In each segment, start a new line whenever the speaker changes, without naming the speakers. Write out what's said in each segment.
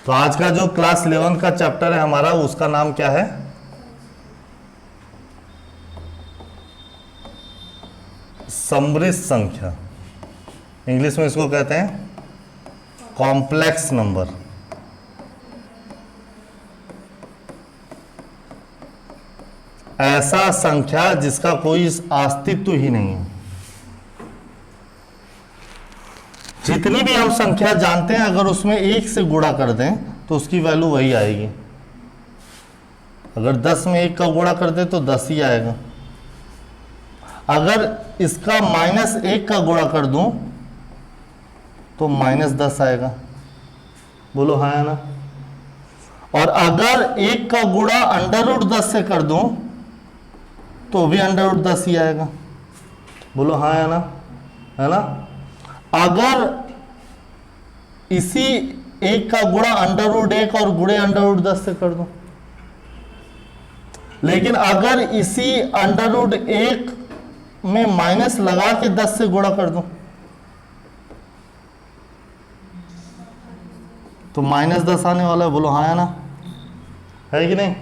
तो आज का जो क्लास 11 का चैप्टर है हमारा, उसका नाम क्या है? समृद्ध संख्या। इंग्लिश में इसको कहते हैं कॉम्प्लेक्स नंबर। ऐसा संख्या जिसका कोई अस्तित्व ही नहीं है। जितनी भी हम संख्या जानते हैं, अगर उसमें 1 से गुणा कर दें तो उसकी वैल्यू वही आएगी। अगर 10 में 1 का गुणा कर दें तो 10 ही आएगा। अगर इसका -1 का गुणा कर दूं तो -10 आएगा। बोलो हाँ या ना? और अगर 1 का गुणा √10 से कर दूं तो भी √10 ही आएगा। बोलो हाँ या ना? है ना? अगर इसी 1 का गुणा √1 और गुणे √10 से कर दूं, लेकिन अगर इसी √1 में माइनस लगा के 10 से गुणा कर दूं तो -10 आने वाला है। बोलो हाँ या ना? है कि नहीं?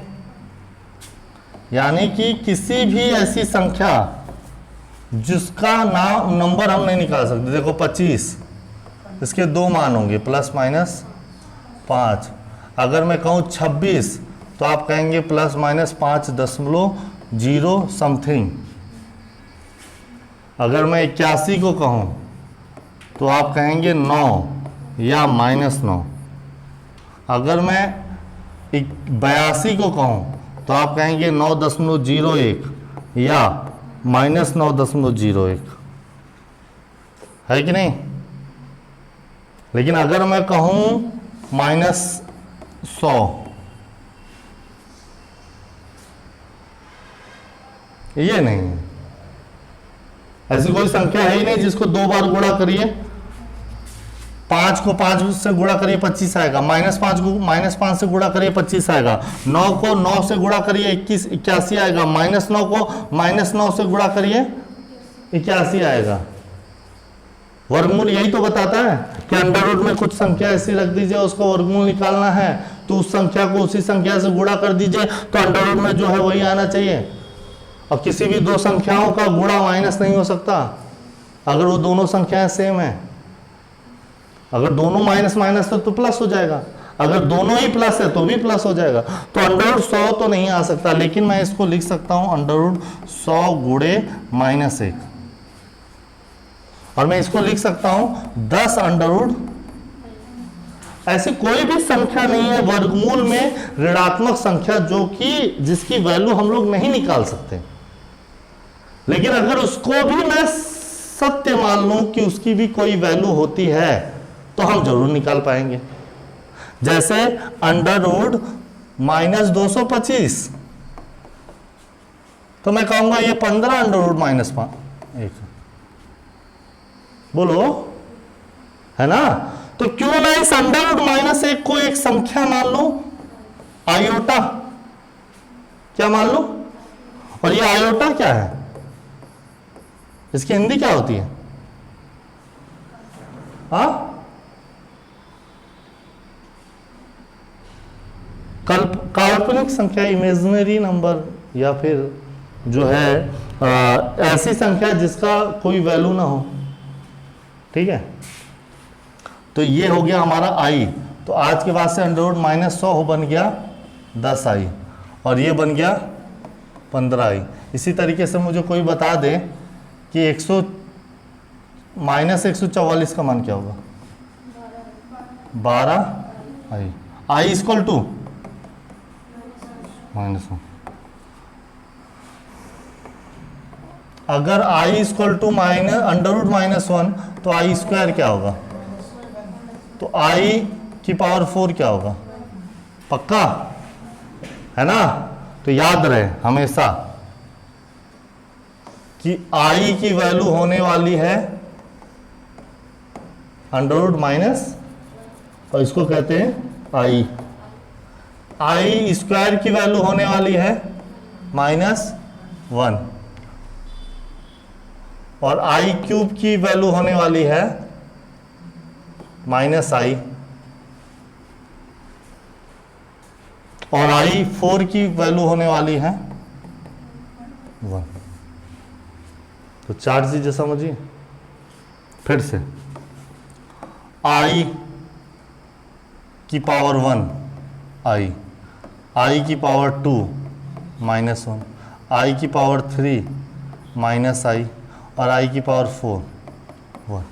यानी कि किसी भी ऐसी संख्या जिसका नंबर हम नहीं निकाल सकते। देखो 25, इसके 2 मान होंगे ±5। अगर मैं कहूँ 26 तो आप कहेंगे ±5.0 समथिंग। अगर मैं 81 को कहूँ तो आप कहेंगे 9 या -9। अगर मैं 82 को कहूँ तो आप कहेंगे 9.01 या -9.01। है कि नहीं? लेकिन अगर मैं कहूं -100, ये नहीं है। ऐसी कोई संख्या है ही नहीं जिसको 2 बार गुणा करिए। 5 को 5 से गुणा करिए 25 आएगा। -5 को -5 से गुणा करिए 25 आएगा। 9 को 9 से गुणा करिए 81 आएगा। -9 को -9 से गुणा करिए 81 आएगा। वर्गमूल यही तो बताता है कि अंडर रूट में कुछ संख्या ऐसी रख दीजिए, उसको वर्गमूल निकालना है तो उस संख्या को उसी संख्या से गुणा कर दीजिए, तो अंडर रूट में जो है वही आना चाहिए। और किसी भी 2 संख्याओं का गुणा माइनस नहीं हो सकता अगर वो दोनों संख्याएं सेम है। अगर दोनों माइनस तो प्लस हो जाएगा, अगर दोनों ही प्लस है तो भी प्लस हो जाएगा। तो √100 तो नहीं आ सकता, लेकिन मैं इसको लिख सकता हूं √100 गुणे -1। और मैं इसको लिख सकता हूं 10 ऐसी कोई भी संख्या नहीं है वर्गमूल में ऋणात्मक संख्या जो कि जिसकी वैल्यू हम लोग नहीं निकाल सकते। लेकिन अगर उसको भी मैं सत्य मान लूं कि उसकी भी कोई वैल्यू होती है तो हम जरूर निकाल पाएंगे। जैसे √-225, तो मैं कहूंगा ये 15 √-1। बोलो, है ना? तो क्यों ना इस √-1 को एक संख्या मान लूं, आयोटा। क्या मान लूं? और ये आयोटा क्या है? इसकी हिंदी क्या होती है? हाँ, काल्पनिक संख्या, इमेजिनरी नंबर, या फिर जो है ऐसी संख्या जिसका कोई वैल्यू ना हो। ठीक है, तो ये हो गया हमारा i। तो आज के बाद से √-100 बन गया 10i और ये बन गया 15i। इसी तरीके से मुझे कोई बता दे कि -144 का मान क्या होगा? 12i। i equal to -1। अगर i इक्वल टू √-1 तो i स्क्वायर क्या होगा? तो i की पावर 4 क्या होगा? पक्का है ना? तो याद रहे हमेशा कि i की वैल्यू होने वाली है √-, और इसको कहते हैं i स्क्वायर की वैल्यू होने वाली है -1 और i³ की वैल्यू होने वाली है -i। और i4 की वैल्यू होने वाली है 1। तो 4 चीजें समझिए फिर से। i की पावर 1 i की पावर 2 -1, i की पावर 3 -i और i की पावर 4 1।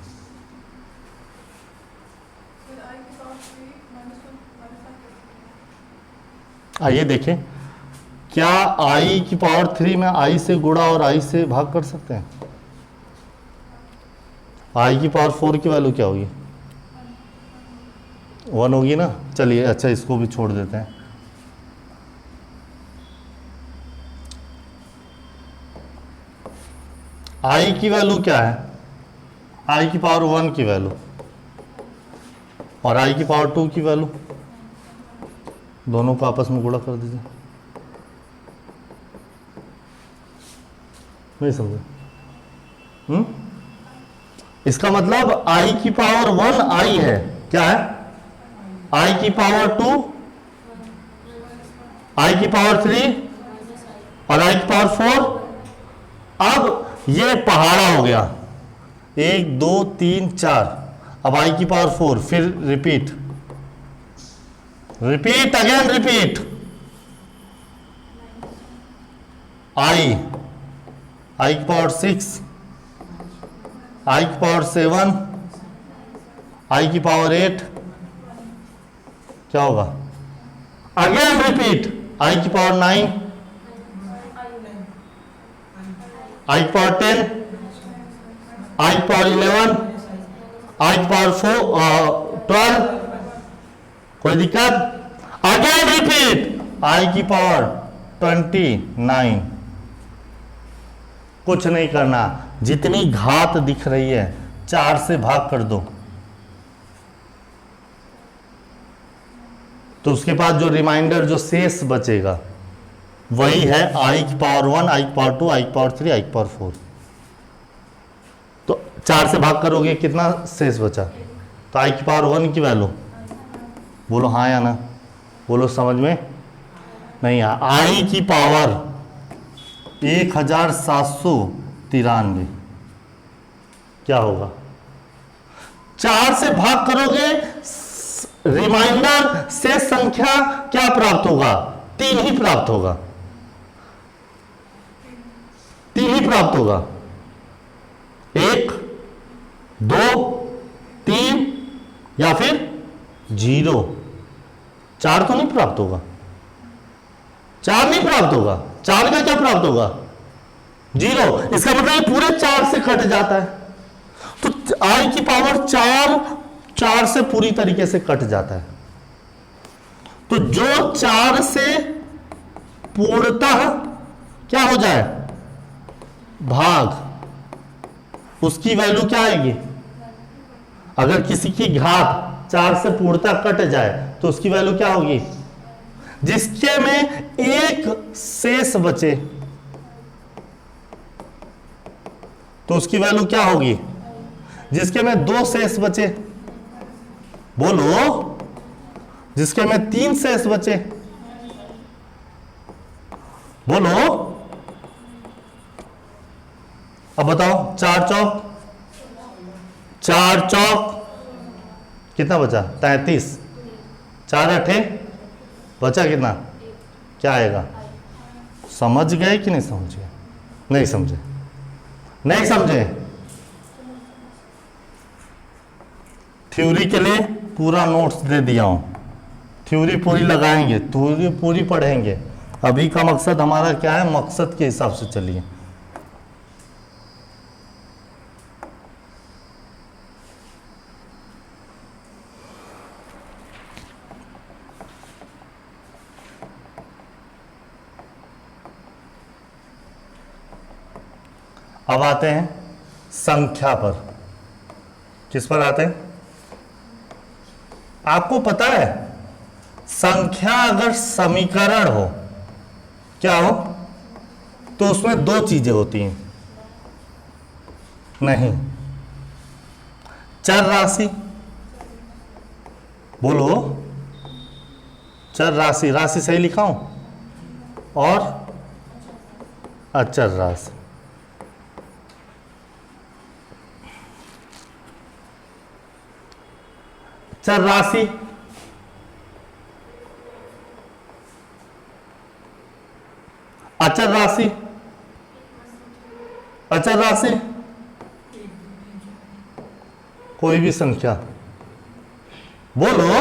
आइए देखें, क्या i की पावर 3 में i से गुणा और i से भाग कर सकते हैं? i की पावर 4 की वैल्यू क्या होगी? 1 होगी ना। चलिए अच्छा इसको भी छोड़ देते हैं। i की वैल्यू क्या है? i की पावर 1 की वैल्यू और i की पावर 2 की वैल्यू, दोनों को आपस में गुणा कर दीजिए। नहीं समझे? इसका मतलब i की पावर 1 i है, क्या है? i की पावर 2, i की पावर 3 और i की पावर 4। अब ये पहाड़ा हो गया, 1 2 3 4। अब i की पावर 4, फिर रिपीट अगेन रिपीट। i की पावर 6, i की पावर 7, i की पावर 8, क्या होगा? अगेन रिपीट i की पावर 9, i की पावर 10, i की पावर 11, i की पावर 12। कोई दिक्कत? अगेन रिपीट i की पावर 29। कुछ नहीं करना, जितनी घात दिख रही है 4 से भाग कर दो, तो उसके बाद जो रिमाइंडर, जो शेष बचेगा वही है i की पावर 1, i की पावर 2, i की पावर 3, i की पावर 4। तो 4 से भाग करोगे कितना शेष बचा? तो i की पावर 1 की वैल्यू, बोलो हाँ या ना, बोलो समझ में नहीं आ। i की पावर 1793, क्या होगा? 4 से भाग करोगे, रिमाइंडर से संख्या क्या प्राप्त होगा? 3 ही प्राप्त होगा, 3 ही प्राप्त होगा। 1 2 3 या फिर 0। 4 तो नहीं प्राप्त होगा, 4 नहीं प्राप्त होगा। 4 का क्या प्राप्त होगा? 0। इसका मतलब ये पूरे 4 से कट जाता है। तो i की पावर 4 से पूरी तरीके से कट जाता है। तो जो 4 से पूर्णतः क्या हो जाए, भाग, उसकी वैल्यू क्या आएगी? अगर किसी की घात 4 से पूर्णतः कट जाए तो उसकी वैल्यू क्या होगी? जिसके में एक शेष बचे तो उसकी वैल्यू क्या होगी? जिसके में 2 शेष बचे, बोलो, जिसके में 3 शेष बचे, बोलो। अब बताओ, 4 चौक कितना बचा? 33। 4 अठे बचा कितना? क्या आएगा? समझ गए कि नहीं समझे? नहीं समझे? नहीं समझे? थ्योरी के लिए पूरा नोट्स दे दिया हूं, थ्योरी पूरी लगाएंगे, थ्योरी पूरी पढ़ेंगे। अभी का मकसद हमारा क्या है? मकसद के हिसाब से चलिए। अब आते हैं संख्या पर। किस पर आते हैं? आपको पता है, संख्या अगर समीकरण हो, क्या हो, तो उसमें 2 चीजें होती हैं। नहीं, चर राशि, बोलो, चर राशि, राशि सही लिखा हूं, और अचर राशि। चर राशि, अचर राशि, अचर राशि कोई भी संख्या बोलो,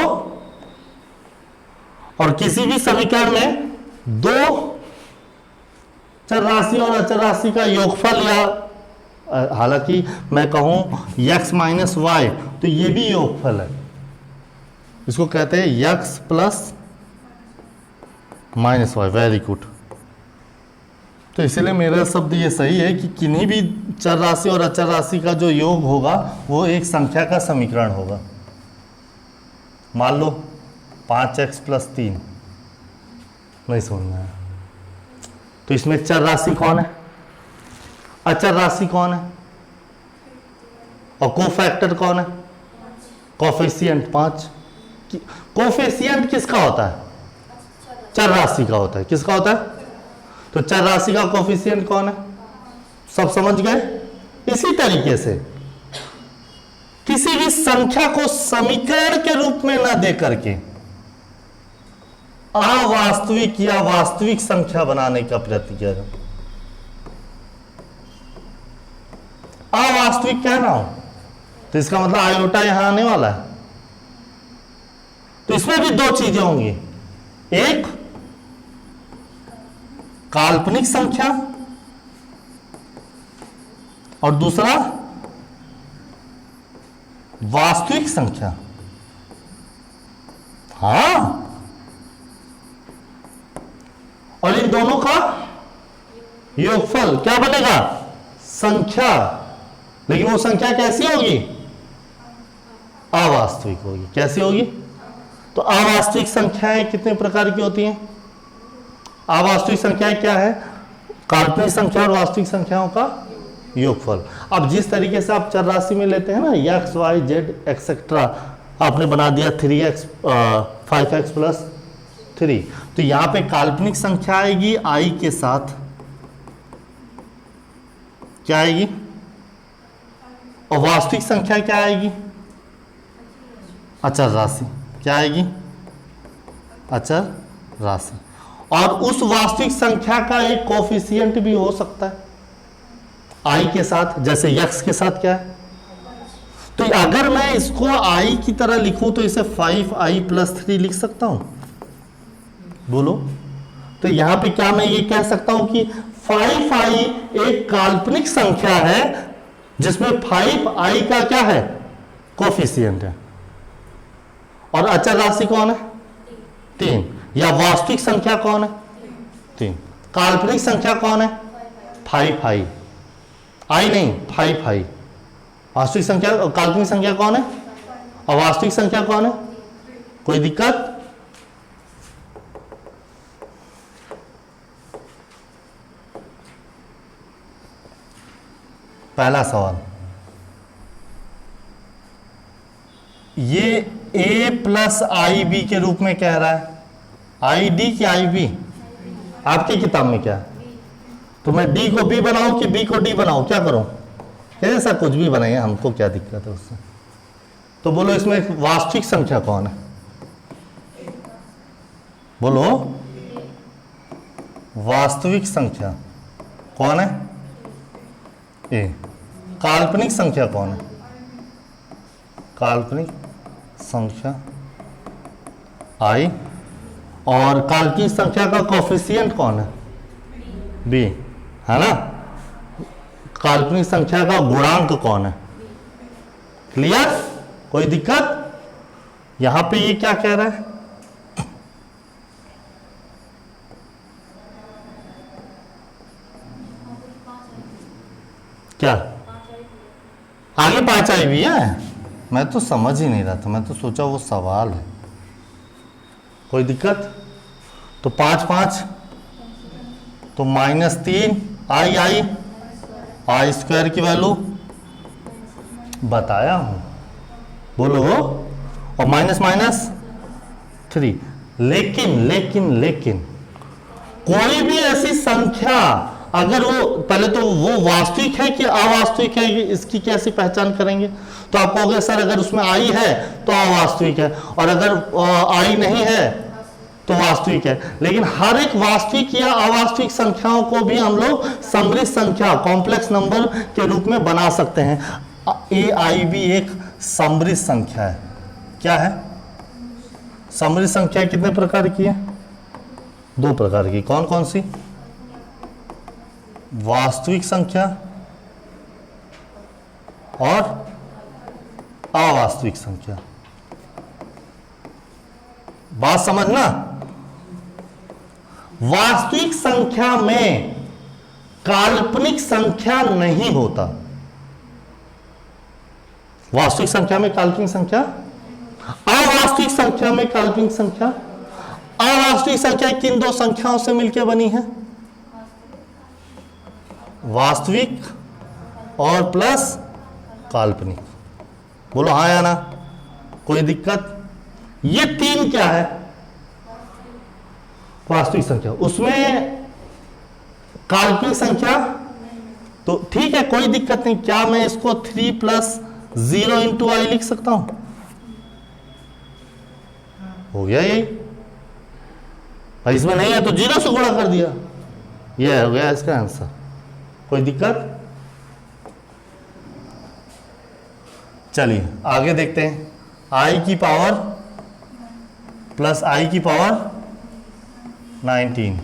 और किसी भी समीकरण में दो चर राशि और अचर राशि का योगफल, या हालांकि मैं कहूं x माइनस वाई, तो ये भी योगफल है, इसको कहते हैं x plus minus y. Very good. तो इसलिए मेरा शब्द ये सही है कि किन्हीं भी चर राशि और अचर राशि का जो योग होगा वो एक संख्या का समीकरण होगा। मान लो 5x प्लस 3, नहीं समझना है, तो इसमें चर राशि कौन है, अचर राशि कौन है, और कोफैक्टर कौन है, कोफिशिएंट 5। कोफिशिएंट किसका होता है, चर राशि का होता है। किसका होता है, तो चर राशि का कोफिशिएंट कौन है, सब समझ गए। इसी तरीके से किसी भी संख्या को समीकरण के रूप में ना दे करके अवास्तविक या वास्तविक संख्या बनाने का प्रयत्न किया जाए। अवास्तविक कहना हो तो इसका मतलब आयोटा यहां आने वाला है, तो इसमें भी दो चीजें होंगी, एक काल्पनिक संख्या और दूसरा वास्तविक संख्या। हां, और इन दोनों का योगफल क्या बनेगा, संख्या। लेकिन वो संख्या कैसी होगी, अवास्तविक होगी। कैसी होगी, तो अवास्तविक संख्याएं कितने प्रकार की होती हैं, अवास्तविक संख्याएं क्या है, काल्पनिक संख्या और वास्तविक संख्याओं का योगफल। अब जिस तरीके से आप चर राशि में लेते हैं ना, एक्स वाई जेड एक्सेट्रा, आपने बना दिया 3x 5x प्लस 3, तो यहां पे काल्पनिक संख्या आएगी आई के साथ, क्या आएगी, और वास्तविक संख्या क्या आएगी, अचर राशि। क्या आएगी, अचर राशि। और उस वास्तविक संख्या का एक कोफिशिएंट भी हो सकता है आई के साथ, जैसे x के साथ क्या है। तो अगर मैं इसको i की तरह लिखूं तो इसे 5i प्लस 3 लिख सकता हूं, बोलो। तो यहां पे क्या मैं ये कह सकता हूं कि 5i एक काल्पनिक संख्या है जिसमें 5i का क्या है, कोफिशिएंट है, और अचर राशि कौन है, 3। या वास्तविक संख्या कौन है, 3। काल्पनिक संख्या कौन है, 5i, आई नहीं 5i। वास्तविक संख्या, काल्पनिक संख्या कौन है, और वास्तविक संख्या कौन है, कोई दिक्कत। पहला सवाल, ये a प्लस आई बी के रूप में कह रहा है, आई डी की आई बी, आपकी किताब में क्या है, तो मैं डी को बी बनाऊं कि बी को डी बनाऊं, क्या करूं, ऐसा कुछ भी बनाइए, हमको क्या दिक्कत है उससे। तो बोलो इसमें वास्तविक संख्या कौन है, बोलो वास्तविक संख्या कौन है, ए। काल्पनिक संख्या कौन है, काल्पनिक संख्या आई। और काल्पनिक संख्या का कोफिशिएंट कौन है, बी, है ना। काल्पनिक संख्या का गुणांक कौन है, क्लियर, कोई दिक्कत। यहां पे ये क्या कह रहा है, क्या आगे 5i भी है, मैं तो समझ ही नहीं रहा था, मैं तो सोचा वो सवाल है, कोई दिक्कत। तो 5 5 तो -3 आई स्क्वायर की वैल्यू बताया हूं, बोलो। और माइनस माइनस 3, लेकिन लेकिन लेकिन कोई भी ऐसी संख्या अगर वो पहले तो वो वास्तविक है कि अवास्तविक है, इसकी कैसे पहचान करेंगे? तो आप कहोगे सर अगर उसमें आई है तो अवास्तविक है, और अगर आई नहीं है तो वास्तविक है। लेकिन हर एक वास्तविक या अवास्तविक संख्याओं को भी हम लोग समृद्ध संख्या, कॉम्प्लेक्स नंबर के रूप में बना सकते हैं। ए आई भी एक समृद्ध संख्या है। क्या है? समृद्ध संख्या कितने प्रकार की है? 2 प्रकार की। कौन कौन सी? वास्तविक संख्या और अवास्तविक संख्या। बात समझना, वास्तविक संख्या में काल्पनिक संख्या नहीं होता। वास्तविक संख्या में काल्पनिक संख्या, अवास्तविक संख्या में काल्पनिक संख्या। अवास्तविक संख्या किन 2 संख्याओं से मिलकर बनी है? वास्तविक और प्लस काल्पनिक। बोलो हाँ या ना? कोई दिक्कत? ये 3 क्या है? वास्तविक संख्या। उसमें काल्पनिक संख्या तो ठीक है, कोई दिक्कत नहीं। क्या मैं इसको 3 + 0 × i लिख सकता हूं? हो गया यही। और इसमें नहीं है तो 0 से गुणा कर दिया, यह हो गया इसका आंसर। कोई दिक्कत? चलिए आगे देखते हैं। i की पावर प्लस i की पावर 19,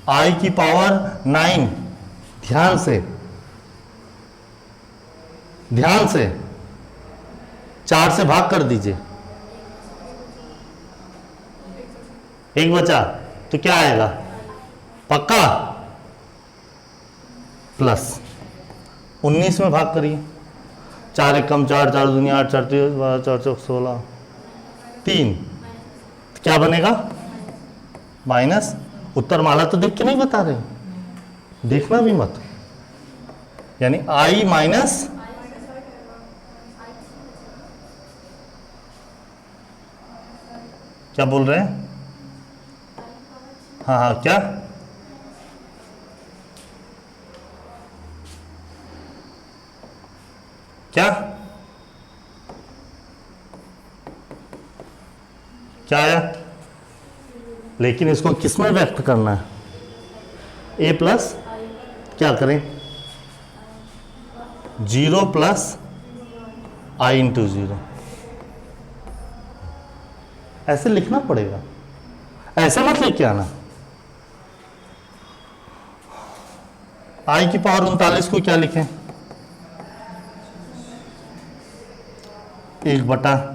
i की पावर 9। ध्यान से 4 से भाग कर दीजिए, 1 बचा तो क्या आएगा? पक्का? प्लस 19 में भाग करिए, 4 × 1 = 4, 4 × 2 = 8, 4 × 3 = 12, 4 × 4 = 16, 3। क्या बनेगा? माइनस। उत्तर माला तो देख के नहीं बता रहे, देखना भी मत। यानी i माइनस क्या बोल रहे हैं? हाँ हाँ, क्या? क्या क्या आया? लेकिन इसको किस में व्यक्त करना है? a प्लस क्या करें? 0 + i × 0। ऐसे लिखना पड़ेगा, ऐसे मत लेके आना। i की पावर 39 को क्या लिखें? 1/।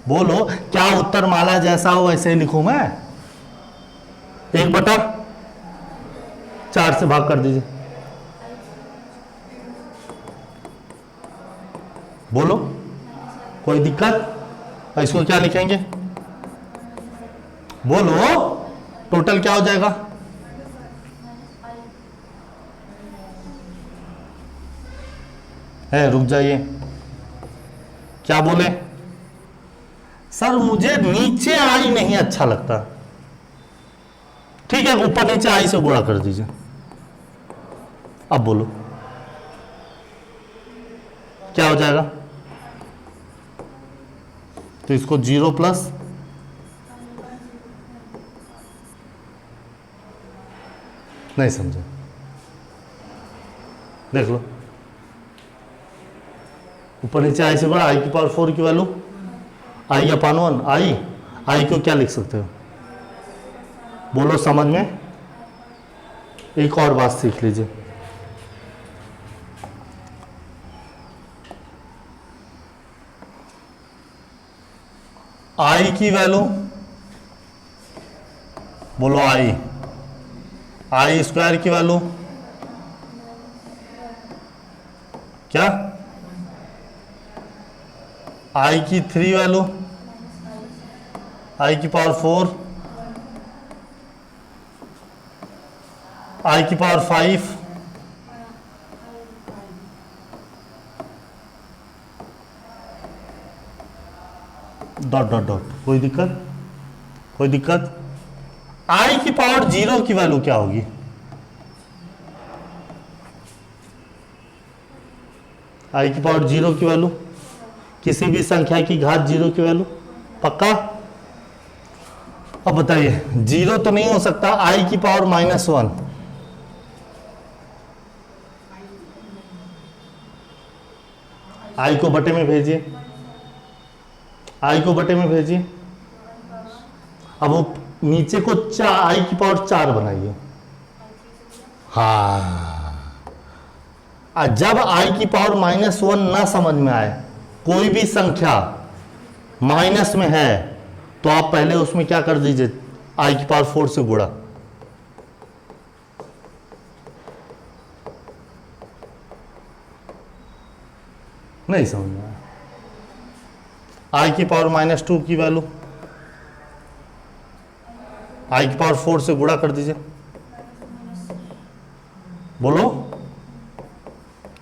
बोलो क्या उत्तर माला जैसा हो वैसे ही लिखूं मैं? 1/4 से भाग कर दीजिए। बोलो कोई दिक्कत? इसको क्या लिखेंगे? बोलो टोटल क्या हो जाएगा? रुक जाइए, क्या बोले? सर मुझे नीचे आई नहीं अच्छा लगता। ठीक है, ऊपर नीचे आई से गुणा कर दीजिए। अब बोलो क्या हो जाएगा? तो इसको 0 प्लस नहीं समझे, देख लो। ऊपर नीचे आई से बड़ा, i की पावर 4 की वैल्यू i/1 आई को क्या लिख सकते हो? बोलो समझ में। एक और बात सीख लीजिए, i की वैल्यू बोलो i² की वैल्यू क्या? i की 3 वैल्यू, i की पावर 4, i की पावर 5, डॉट डॉट डॉट, कोई दिक्कत? कोई दिक्कत? आई की पावर 0 की वैल्यू क्या होगी? आई की पावर 0 की वैल्यू, किसी भी संख्या की घात 0 की वैल्यू, पक्का? अब बताइए, 0 तो नहीं हो सकता, आई की पावर -1, आई को बटे में भेजिए, आई को बटे में भेजिए। अब वो नीचे को आई की पावर 4 बनाइए। हाँ, जब आई की पावर -1 ना समझ में आए, कोई भी संख्या माइनस में है, तो आप पहले उसमें क्या कर दीजिए, आई की पावर 4 से गुणा। नहीं समझ में आया? आई की पावर -2 की वैल्यू आई की पावर 4 से गुणा कर दीजिए, बोलो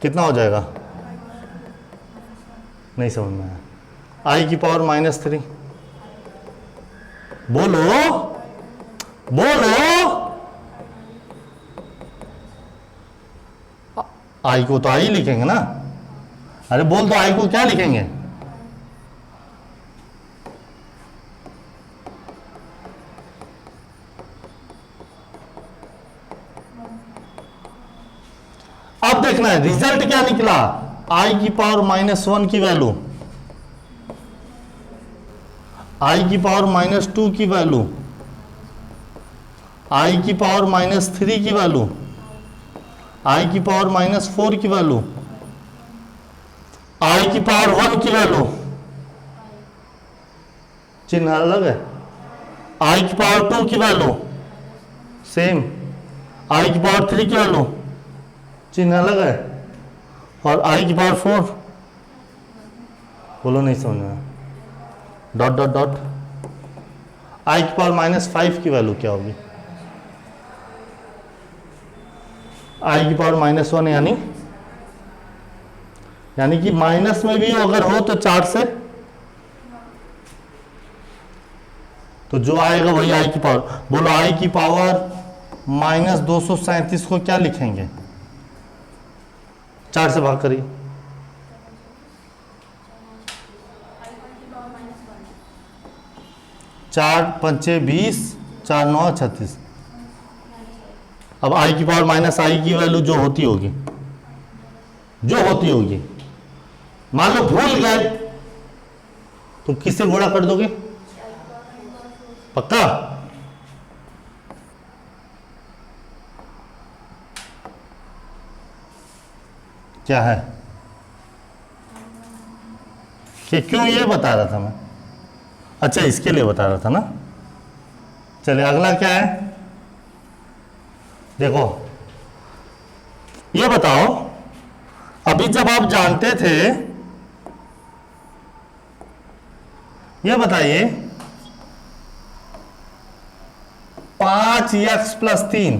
कितना हो जाएगा? नहीं समझ में आया? आई की पावर -3, बोलो बोलो, आई को तो आई लिखेंगे ना, अरे बोल दो, आई को क्या लिखेंगे? अब देखना है रिजल्ट क्या निकला, आई की पावर -1 की वैल्यू, आई की पावर -2 की वैल्यू, आई की पावर -3 की वैल्यू, आई की पावर -4 की वैल्यू, आई की पावर 1 की वैल्यू, चिन्ह अलग है, आई की पावर 2 की वैल्यू सेम, आई की पावर 3 की वैल्यू चिन्ह अलग है, और आई की पावर 4, बोलो नहीं समझ में? डॉट डॉट डॉट, आई की पावर -5 की वैल्यू क्या होगी? आई की पावर -1 यानी कि माइनस में भी अगर हो तो 4 से, तो जो आएगा वही आई की पावर। बोलो आई की पावर -237 को क्या लिखेंगे? 4 से भाग करिए, 4 पंचे 20, 4 9 36। अब आई की पावर माइनस आई की वैल्यू जो होती होगी, मान लो भूल गए, तो किससे गुणा कर दोगे? पक्का? क्या है कि क्यों ये बता रहा था मैं? अच्छा, इसके लिए बता रहा था ना। चलिए अगला क्या है, देखो ये बताओ, अभी जब आप जानते थे, ये बताइए 5x + 3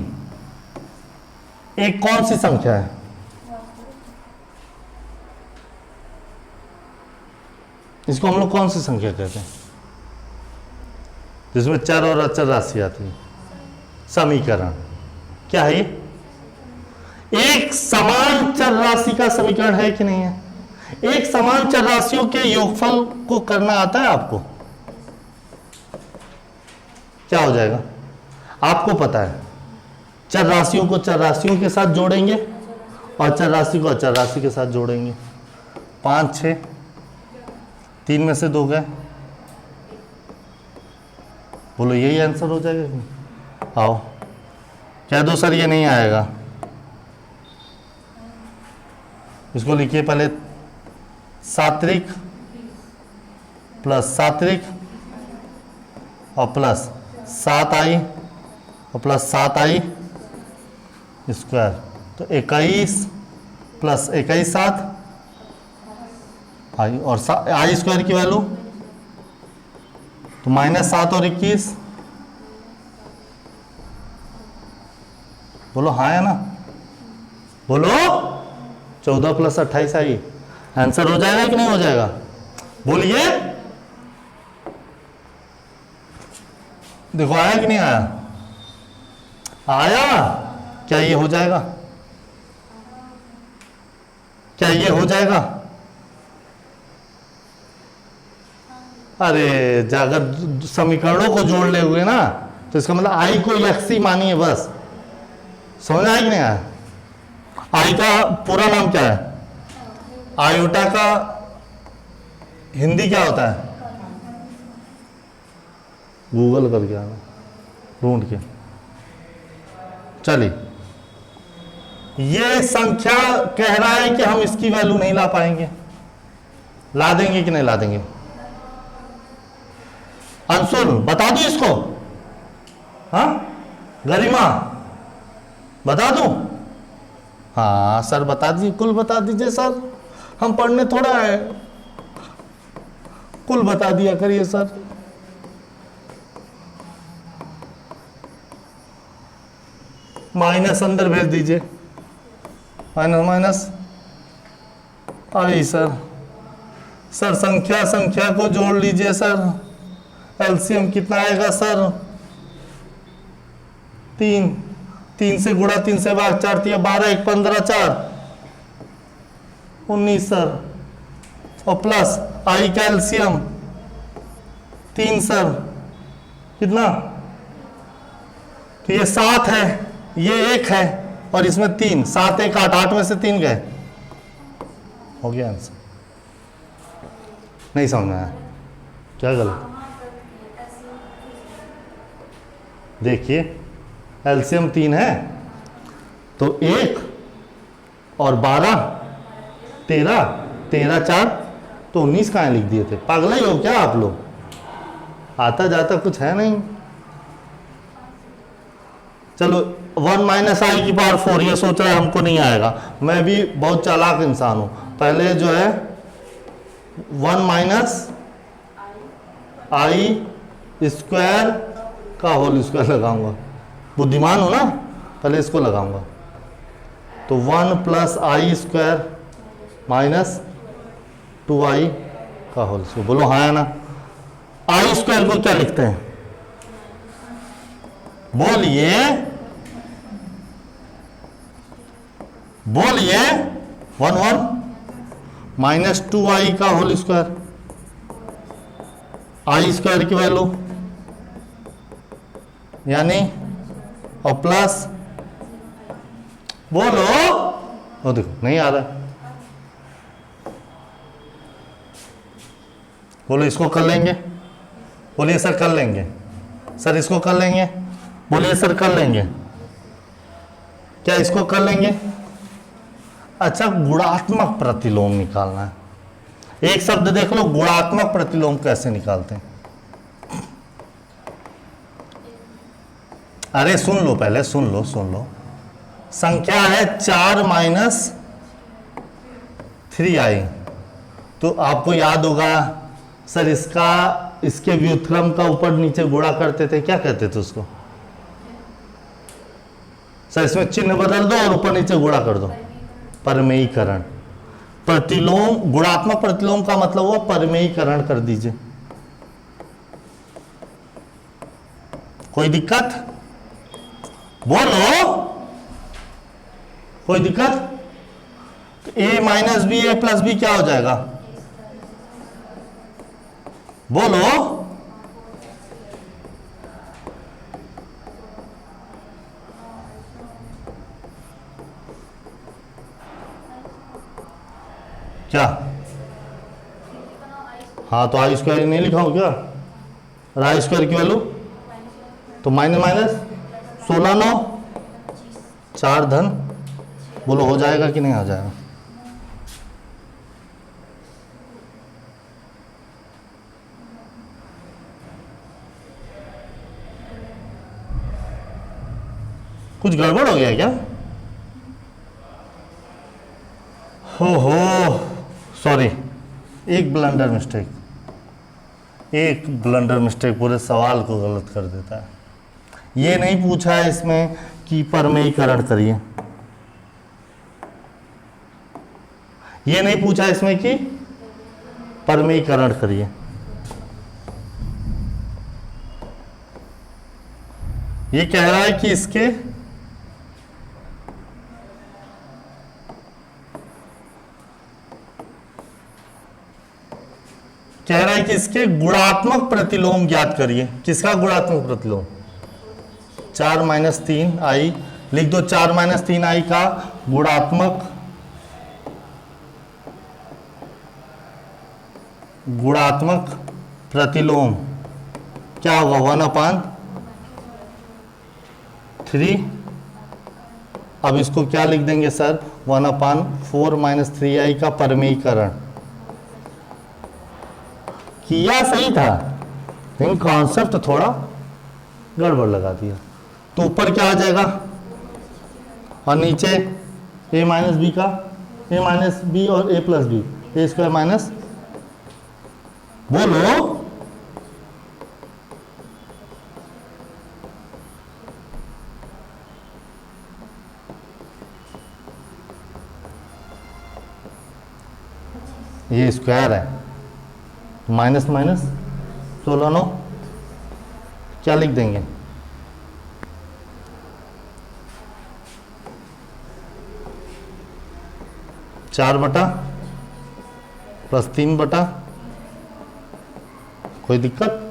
एक कौन सी संख्या है? इसको हम लोग कौन सी संख्या कहते हैं? जिसमें चर और अचर राशि आती है, समीकरण। क्या है ये? एक समान चर राशि का समीकरण है कि नहीं है? एक समान चर राशियों के योगफल को करना आता है आपको? क्या हो जाएगा? आपको पता है, चर राशियों को चर राशियों के साथ जोड़ेंगे और अचर राशि को अचर राशि के साथ जोड़ेंगे। 5 6, 3 में से 2 गए, बोलो यही आंसर हो जाएगा। आओ कह दो सर ये नहीं आएगा, इसको लिखिए पहले, सात्विक प्लस सात्विक और प्लस 7i और प्लस 7i स्क्वायर, तो 21 प्लस 21 7 आई, और आई स्क्वायर की वैल्यू तो -7 और 21, बोलो हाँ है ना? बोलो 14 + 28 आई, आंसर हो जाएगा कि नहीं हो जाएगा? बोलिए देखो आया कि नहीं आया? आया? क्या ये हो जाएगा? क्या ये हो जाएगा? अरे अगर समीकरणों को जोड़ ले हुए ना तो इसका मतलब आई को एक्सी मानिए बस। समझ आया कि नहीं आया? आई का पूरा नाम क्या है? आयोटा का हिंदी क्या होता है? गूगल करके आना, ढूंढ के। चलिए, ये संख्या कह रहा है कि हम इसकी वैल्यू नहीं ला पाएंगे। ला देंगे कि नहीं ला देंगे? अंशुल बता दो इसको। हाँ गरिमा बता दूं? हाँ सर बता दीजिए, कुल बता दीजिए सर, हम पढ़ने थोड़ा है, कुल बता दिया करिए सर। माइनस अंदर भेज दीजिए, माइनस माइनस आई सर। सर संख्या को जोड़ लीजिए सर, एलसीएम कितना आएगा सर? 3 से गुणा 3 से भाग 4 3 12 1 15 4 19 सर, और प्लस आई का एलसीएम 3 सर, कितना? तो ये 7 है, ये 1 है, और इसमें 3, 7 1 8, 8 में से 3 गए, हो गया आंसर। नहीं समझ में आया? क्या गलत? देखिए एलसीएम 3 है तो 1 और 12 13 13 4 तो 19 कहाँ लिख दिए थे? पागल ही हो क्या आप लोग? आता जाता कुछ है नहीं। चलो 1 माइनस आई की पावर 4, ये सोच रहा है हमको नहीं आएगा। मैं भी बहुत चालाक इंसान हूं, पहले जो है 1 माइनस आई स्क्वायर का होल स्क्वायर लगाऊंगा। बुद्धिमान हो ना, पहले इसको लगाऊंगा। तो 1 प्लस आई स्क्वायर माइनस 2i का होल स्क्वायर। बोलो हाँ या ना? आई स्क्वायर को क्या लिखते हैं? बोलिए बोलिए। 1 1 माइनस 2i का होल स्क्वायर, आई स्क्वायर की वैल्यू यानी, और प्लस, बोलो, वो देखो नहीं आ रहा। बोलो इसको कर लेंगे, बोलिए सर कर लेंगे, सर इसको कर लेंगे, बोलिए सर कर लेंगे, क्या इसको कर लेंगे? अच्छा गुणात्मक प्रतिलोम निकालना है। एक शब्द देख लो, गुणात्मक प्रतिलोम कैसे निकालते हैं। अरे सुन लो पहले, सुन लो। संख्या है 4 माइनस 3i, तो आपको याद होगा सर इसके व्युत्क्रम का ऊपर नीचे गुणा करते थे, क्या कहते थे उसको? सर इसमें चिन्ह बदल दो और ऊपर नीचे गुणा कर दो, परमेयीकरण। प्रतिलोम, गुणात्मक प्रतिलोम का मतलब हुआ परमेयीकरण कर दीजिए। कोई दिक्कत? बोलो, कोई दिक्कत? a minus b a plus b क्या हो जाएगा? बोलो, क्या? हाँ तो आई स्क्वायर नहीं लिखा हो क्या? और आई स्क्वायर की वैल्यू तो माइनस माइनस 16 9 4 धन, बोलो हो जाएगा कि नहीं हो जाएगा? कुछ गड़बड़ हो गया क्या? हो सॉरी, एक ब्लंडर मिस्टेक पूरे सवाल को गलत कर देता है। ये नहीं पूछा है इसमें कि परमेयीकरण करिए, ये नहीं पूछा इसमें कि परमेयीकरण करिए। ये कह रहा है कि इसके गुणात्मक प्रतिलोम ज्ञात करिए। किसका गुणात्मक प्रतिलोम? 4 माइनस 3 आई, लिख दो 4 माइनस 3 आई का गुणात्मक प्रतिलोम क्या होगा? 1/3। अब इसको क्या लिख देंगे सर? 1/4 माइनस 3i का परमीकरण। किया सही था लेकिन कॉन्सेप्ट थोड़ा गड़बड़ लगा दिया। तो ऊपर क्या आ जाएगा और नीचे a माइनस बी का a माइनस बी और a plus b, a square minus, बोलो ये स्क्वायर है, माइनस माइनस 16 9, क्या लिख देंगे? चार बटा प्लस 3 बटा, कोई दिक्कत?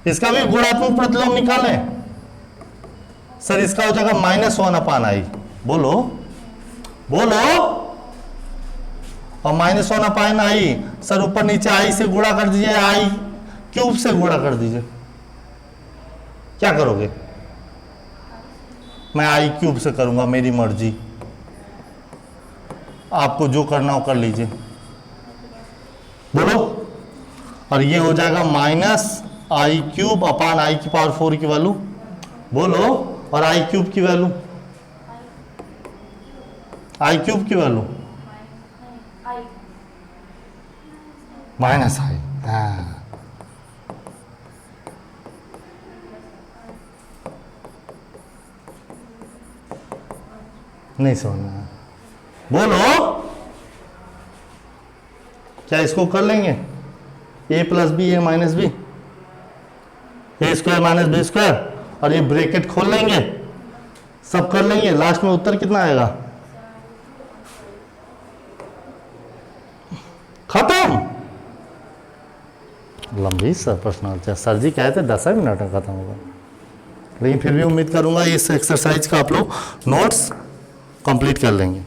इसका भी गुणात्मक प्रतिलोम निकालें सर। इसका हो जाएगा -1/i, बोलो बोलो, और -1/i सर ऊपर नीचे i से गुणा कर दीजिए, i क्यूब से गुणा कर दीजिए। क्या करोगे? मैं i क्यूब से करूंगा, मेरी मर्जी, आपको जो करना हो कर लीजिए, बोलो। और ये हो जाएगा -i³/i⁴ की वैल्यू, बोलो। और i³ की वैल्यू, i³ की वैल्यू -i। हाँ, नहीं समझना, बोलो। क्या इसको कर लेंगे? a plus b, a minus b, a square minus b square, और ये ब्रैकेट खोल लेंगे, सब कर लेंगे, लास्ट में उत्तर कितना आएगा? खत्म। लंबी सर प्रश्न, सर जी कहते 10 मिनट में खत्म होगा, लेकिन फिर भी उम्मीद करूंगा इस एक्सरसाइज का आप लोग नोट्स कंप्लीट कर लेंगे।